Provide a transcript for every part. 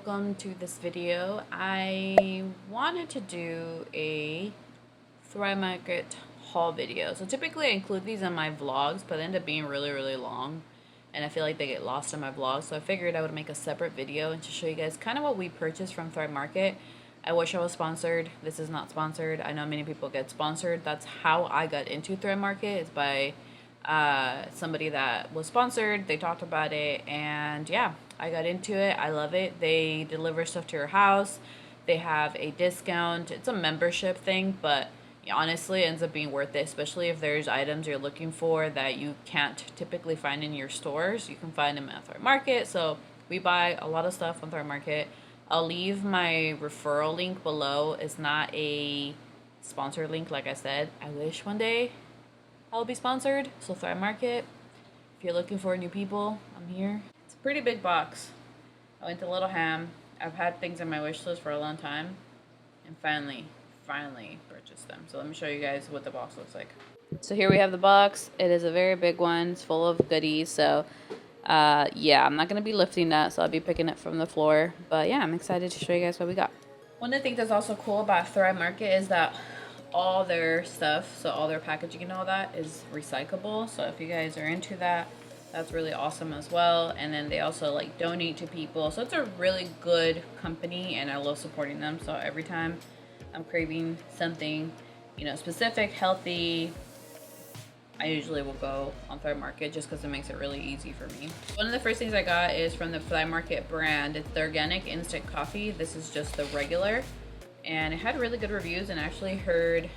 welcome to this video. I wanted to do a Thrive Market haul video. So typically I include these in my vlogs, but they end up being really long and I feel like they get lost in my vlogs. So I figured I would make a separate video and to show you guys kind of what we purchased from Thrive Market. I wish I was sponsored. This is not sponsored. I know many people get sponsored. That's how I got into Thrive Market, is by somebody that was sponsored. They talked about it and yeah, I got into it. I love it. They deliver stuff to your house. They have a discount. It's a membership thing, but yeah, honestly it ends up being worth it, especially if there's items you're looking for that you can't typically find in your stores. You can find them at Thrive Market. So we buy a lot of stuff on Thrive Market. I'll leave my referral link below. It's not a sponsored link, like I said. I wish one day I'll be sponsored. So Thrive Market, if you're looking for new people, I'm here. It's a pretty big box. I went to Little Ham. I've had things on my wish list for a long time, and finally purchased them. So let me show you guys what the box looks like. So here we have the box. It is a very big one. It's full of goodies. So yeah, I'm not going to be lifting that, so I'll be picking it from the floor. But yeah, I'm excited to show you guys what we got. One of the things that's also cool about Thrive Market is that all their stuff, so all their packaging and all that, is recyclable. So if you guys are into that, that's really awesome as well. And then they also like donate to people. So it's a really good company and I love supporting them. So every time I'm craving something, you know, specific, healthy, I usually will go on Thrive Market just because it makes it really easy for me. One of the first things I got is from the Thrive Market brand. It's the organic instant coffee. This is just the regular, and it had really good reviews, and I actually heard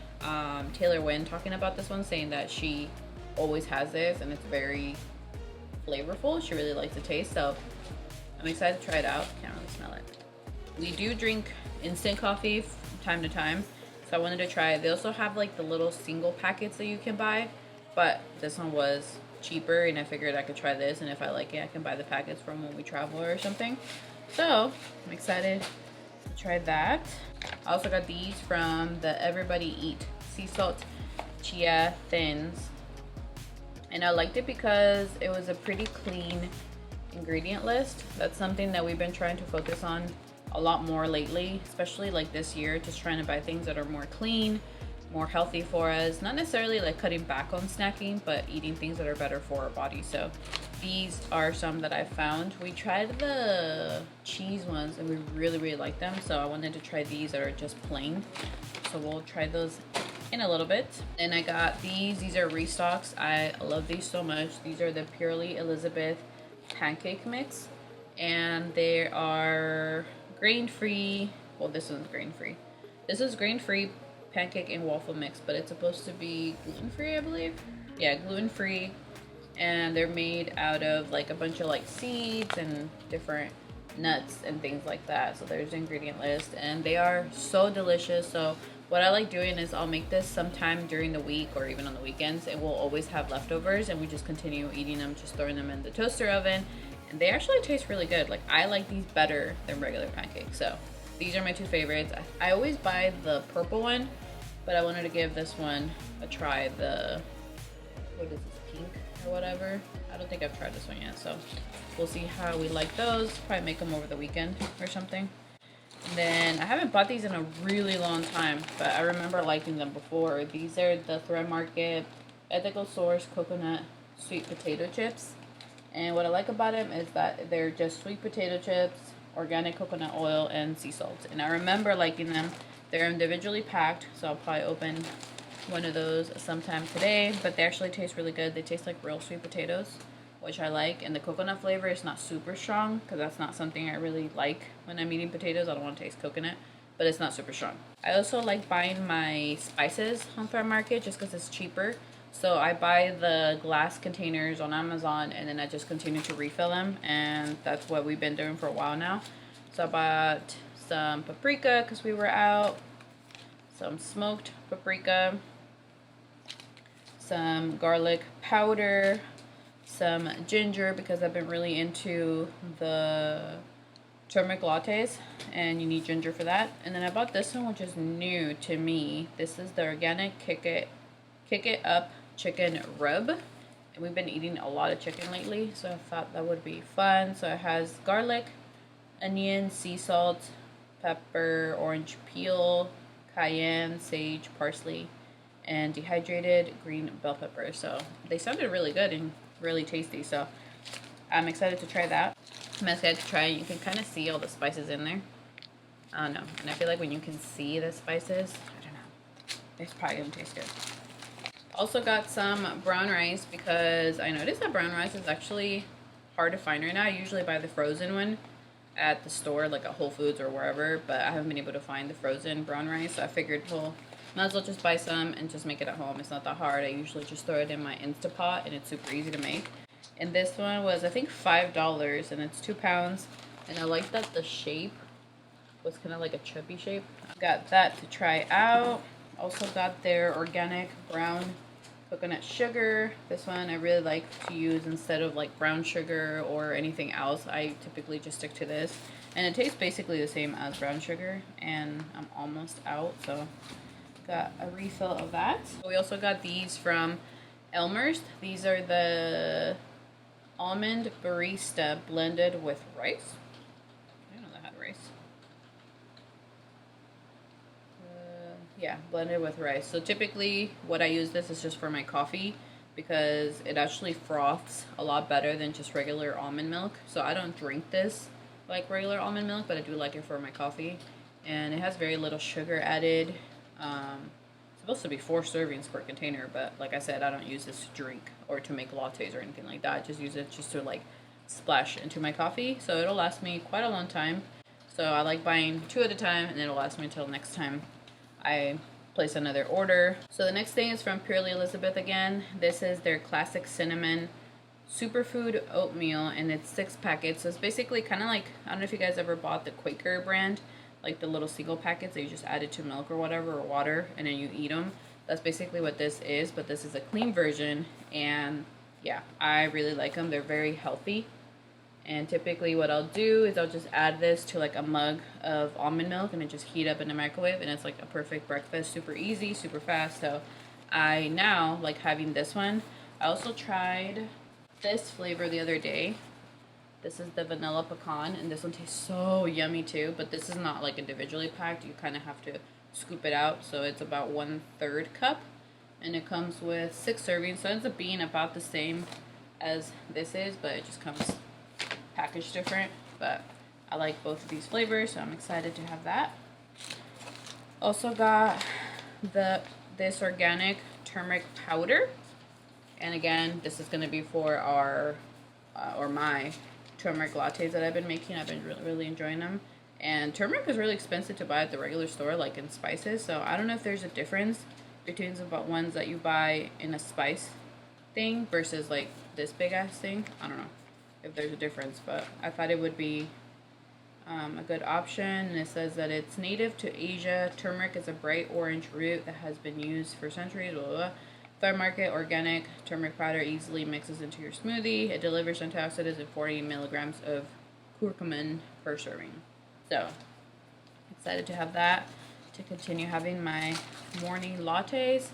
Taylor Wynn talking about this one, saying that she always has this and it's very flavorful. She really likes the taste, so I'm excited to try it out. Can't really smell it. We do drink instant coffee from time to time, so I wanted to try it. They also have like the little single packets that you can buy, but this one was cheaper and I figured I could try this, and if I like it I can buy the packets from when we travel or something. So I'm excited to try that. I also got these from the Everybody Eat sea salt chia thins, and I liked it because it was a pretty clean ingredient list. That's something that we've been trying to focus on a lot more lately, especially like this year, just trying to buy things that are more clean, more healthy for us. Not necessarily like cutting back on snacking, but eating things that are better for our body. So these are some that I found. We tried the cheese ones and we really liked them, so I wanted to try these that are just plain. So we'll try those in a little bit. And I got these are restocks. I love these so much. These are the Purely Elizabeth pancake mix, and they are grain-free. Well, this one's grain-free. This is grain-free pancake and waffle mix, but it's supposed to be gluten-free, I believe. Yeah, gluten-free, and they're made out of like a bunch of like seeds and different nuts and things like that. So there's the ingredient list, and they are so delicious. So what I like doing is I'll make this sometime during the week or even on the weekends, and we'll always have leftovers and we just continue eating them, just throwing them in the toaster oven, and they actually taste really good. Like, I like these better than regular pancakes. So these are my two favorites. I always buy the purple one, but I wanted to give this one a try. The, what is this, pink or whatever? I don't think I've tried this one yet, so we'll see how we like those. Probably make them over the weekend or something. And then I haven't bought these in a really long time, but I remember liking them before. These are the Thrive Market Ethical Source Coconut Sweet Potato Chips. And what I like about them is that they're just sweet potato chips, organic coconut oil, and sea salt. And I remember liking them. They're individually packed, so I'll probably open one of those sometime today. But they actually taste really good. They taste like real sweet potatoes, which I like. And the coconut flavor is not super strong, because that's not something I really like when I'm eating potatoes. I don't want to taste coconut, but it's not super strong. I also like buying my spices on Thrive Market just because it's cheaper. So I buy the glass containers on Amazon, and then I just continue to refill them, and that's what we've been doing for a while now. So I bought some paprika because we were out, some smoked paprika, some garlic powder, some ginger because I've been really into the turmeric lattes and you need ginger for that. And then I bought this one, which is new to me. This is the organic Kick It Up chicken rub, and we've been eating a lot of chicken lately, so I thought that would be fun. So it has garlic onion, sea salt, pepper, orange peel, cayenne, sage, parsley, and dehydrated green bell pepper. So they sounded really good and really tasty. So I'm excited to try that. I'm excited to try it. You can kind of see all the spices in there. I don't know. And I feel like when you can see the spices, I don't know, it's probably going to taste good. Also got some brown rice because I noticed that brown rice is actually hard to find right now. I usually buy the frozen one at the store, like at Whole Foods or wherever, but I haven't been able to find the frozen brown rice. So I figured, well, might as well just buy some and just make it at home. It's not that hard. I usually just throw it in my Instapot and it's super easy to make. And this one was, I think, $5 and it's 2 pounds. And I like that the shape was kind of like a chubby shape. Got that to try out. Also got their organic brown coconut sugar. This one I really like to use instead of like brown sugar or anything else. I typically just stick to this. And it tastes basically the same as brown sugar. And I'm almost out, so got a refill of that. We also got these from Elmer's. These are the Almond Barista blended with rice. I didn't know that had rice. Yeah, blended with rice. So typically what I use this is just for my coffee because it actually froths a lot better than just regular almond milk. So I don't drink this like regular almond milk, but I do like it for my coffee. And it has very little sugar added. It's supposed to be 4 servings per container, but like I said, I don't use this to drink or to make lattes or anything like that. I just use it just to like splash into my coffee. So it'll last me quite a long time. So I like buying 2 at a time and it'll last me until next time I place another order. So the next thing is from Purely Elizabeth again. This is their classic cinnamon superfood oatmeal and it's 6 packets. So it's basically kind of like, I don't know if you guys ever bought the Quaker brand, like the little single packets that you just add it to milk or whatever or water and then you eat them. That's basically what this is, but this is a clean version and yeah, I really like them. They're very healthy. And typically what I'll do is I'll just add this to like a mug of almond milk and then just heat up in the microwave and it's like a perfect breakfast. Super easy, super fast. So I now like having this one. I also tried this flavor the other day. This is the vanilla pecan and this one tastes so yummy too, but this is not like individually packed. You kind of have to scoop it out. So it's about 1/3 cup and it comes with 6 servings. So it ends up being about the same as this is, but it just comes packaged different. But I like both of these flavors, so I'm excited to have that. Also got this organic turmeric powder, and again, this is going to be for our or my turmeric lattes that I've been making. I've been really enjoying them. And turmeric is really expensive to buy at the regular store, like in spices. So I don't know if there's a difference between the ones that you buy in a spice thing versus like this big ass thing. I don't know if there's a difference, but I thought it would be a good option. And it says that it's native to Asia. Turmeric is a bright orange root that has been used for centuries. Blah, blah, blah. Fair market organic turmeric powder easily mixes into your smoothie. It delivers antioxidants and 40 milligrams of curcumin per serving. So excited to have that to continue having my morning lattes.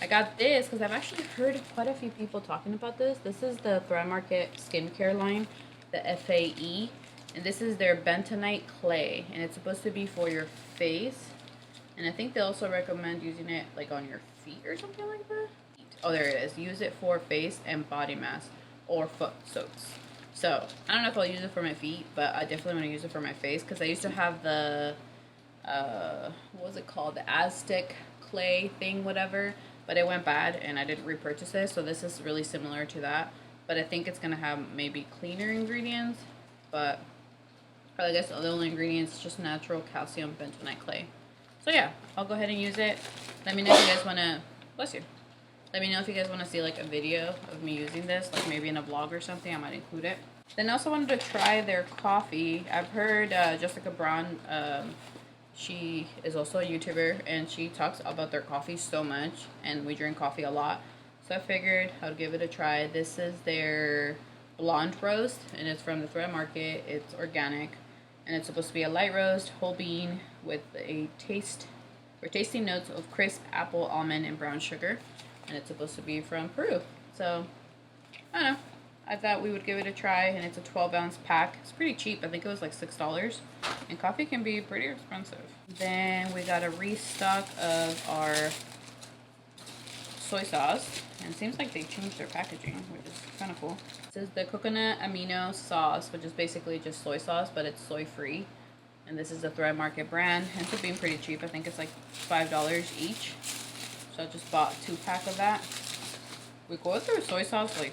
I got this because I've actually heard quite a few people talking about this. This is the Thrive Market skincare line, the FAE, and this is their bentonite clay, and it's supposed to be for your face. And I think they also recommend using it like on your feet or something like that. Oh, there it is. Use it for face and body mask or foot soaks. So I don't know if I'll use it for my feet, but I definitely want to use it for my face because I used to have the what was it called, the Aztec clay thing, whatever, but it went bad and I didn't repurchase it. So this is really similar to that, but I think it's gonna have maybe cleaner ingredients, but I guess the only ingredients is just natural calcium bentonite clay. So yeah, I'll go ahead and use it. Let me know if you guys wanna, bless you. Let me know if you guys want to see like a video of me using this, like maybe in a vlog or something. I might include it. Then I also wanted to try their coffee. I've heard Jessica Braun, she is also a YouTuber, and she talks about their coffee so much, and we drink coffee a lot. So I figured I'd give it a try. This is their blonde roast, and it's from the Thrive Market. It's organic, and it's supposed to be a light roast, whole bean, with a tasty notes of crisp apple, almond, and brown sugar. And it's supposed to be from Peru. So, I don't know. I thought we would give it a try, and it's a 12-ounce pack. It's pretty cheap. I think it was like $6. And coffee can be pretty expensive. Then we got a restock of our soy sauce. And it seems like they changed their packaging, which is kind of cool. This is the coconut amino sauce, which is basically just soy sauce, but it's soy-free. And this is a Thrive Market brand. Ends up being pretty cheap. I think it's like $5 each. So I just bought a 2-pack of that. We go through soy sauce like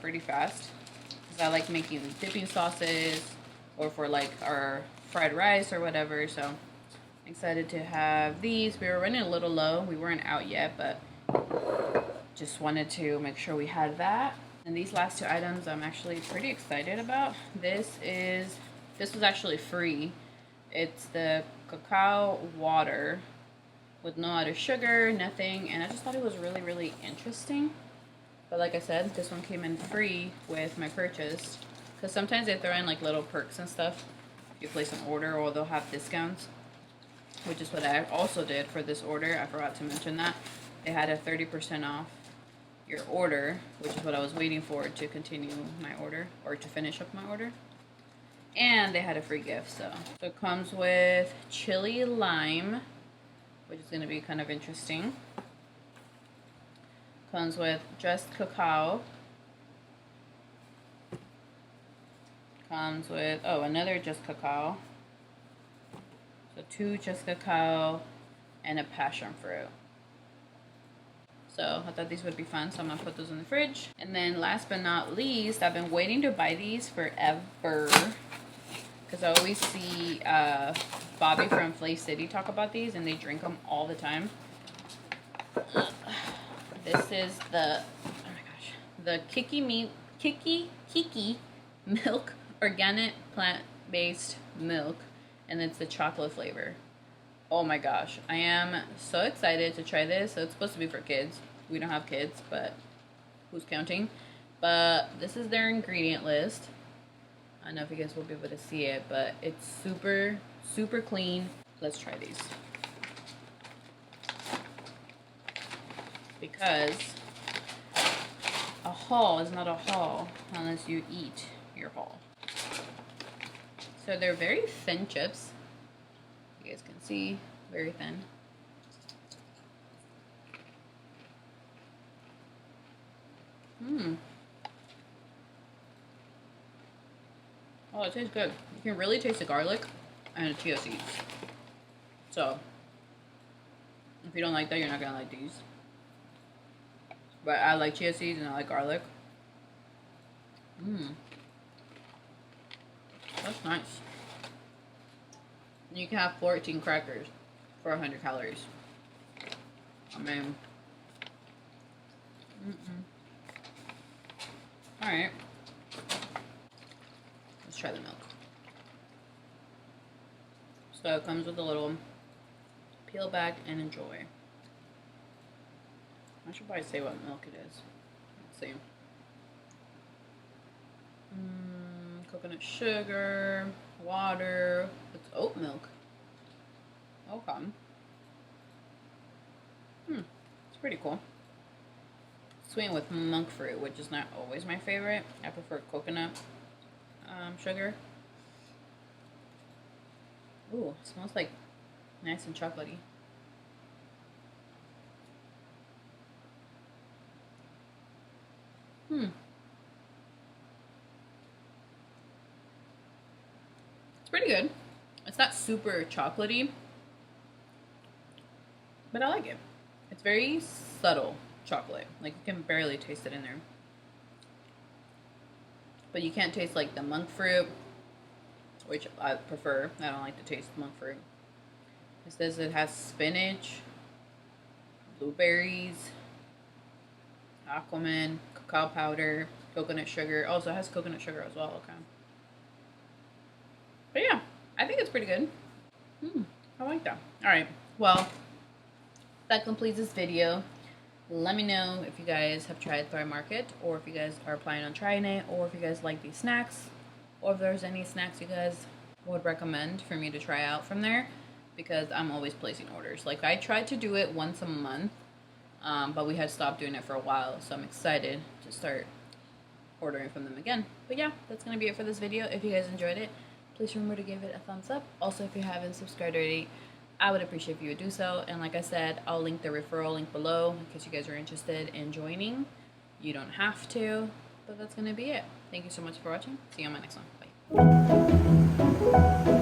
pretty fast. Because I like making dipping sauces or for like our fried rice or whatever. So I'm excited to have these. We were running a little low. We weren't out yet, but just wanted to make sure we had that. And these last 2 items I'm actually pretty excited about. This was actually free. It's the Cacao Water with no other sugar, nothing, and I just thought it was really, really interesting. But like I said, this one came in free with my purchase, because sometimes they throw in like little perks and stuff if you place an order, or they'll have discounts, which is what I also did for this order. I forgot to mention that. They had a 30% off your order, which is what I was waiting for to continue my order, or to finish up my order. And they had a free gift, so it comes with chili lime, which is going to be kind of interesting. Comes with just cacao. Comes with, oh, another just cacao. So 2 just cacao and a passion fruit. So I thought these would be fun, so I'm going to put those in the fridge. And then last but not least, I've been waiting to buy these forever, because I always see Bobby from Flay City talk about these, and they drink them all the time. This is the, oh my gosh, the Kiki Milk Organic Plant-Based Milk, and it's the chocolate flavor. Oh my gosh, I am so excited to try this. So it's supposed to be for kids. We don't have kids, but who's counting? But this is their ingredient list. I don't know if you guys will be able to see it, but it's super, super clean. Let's try these. Because a haul is not a haul unless you eat your haul. So they're very thin chips. You guys can see, very thin. Oh, it tastes good. You can really taste the garlic and the chia seeds. So, if you don't like that, you're not gonna like these. But I like chia seeds and I like garlic. That's nice. You can have 14 crackers for 100 calories. I mean, alright. Let's try the milk. So it comes with a little peel back and enjoy. I should probably say what milk it is. Let's see. Coconut sugar, water. It's oat milk. Okay. It's pretty cool. Sweetened with monk fruit, which is not always my favorite. I prefer coconut sugar. Ooh, it smells like nice and chocolatey. It's pretty good. It's not super chocolatey, but I like it. It's very subtle chocolate. Like, you can barely taste it in there. But you can't taste like the monk fruit, which I prefer. I don't like to taste monk fruit. It says it has spinach, blueberries, almond, cacao powder, coconut sugar. Also, it has coconut sugar as well. Okay. But yeah, I think it's pretty good. I like that. Alright, well, that completes this video. Let me know if you guys have tried Thrive Market, or if you guys are planning on trying it, or if you guys like these snacks, or if there's any snacks you guys would recommend for me to try out from there, because I'm always placing orders. Like, I tried to do it once a month, but we had stopped doing it for a while, so I'm excited to start ordering from them again. But yeah, that's going to be it for this video. If you guys enjoyed it, please remember to give it a thumbs up. Also, if you haven't subscribed already, I would appreciate if you would do so. And like I said, I'll link the referral link below in case you guys are interested in joining. You don't have to, but that's going to be it. Thank you so much for watching. See you on my next one. Bye.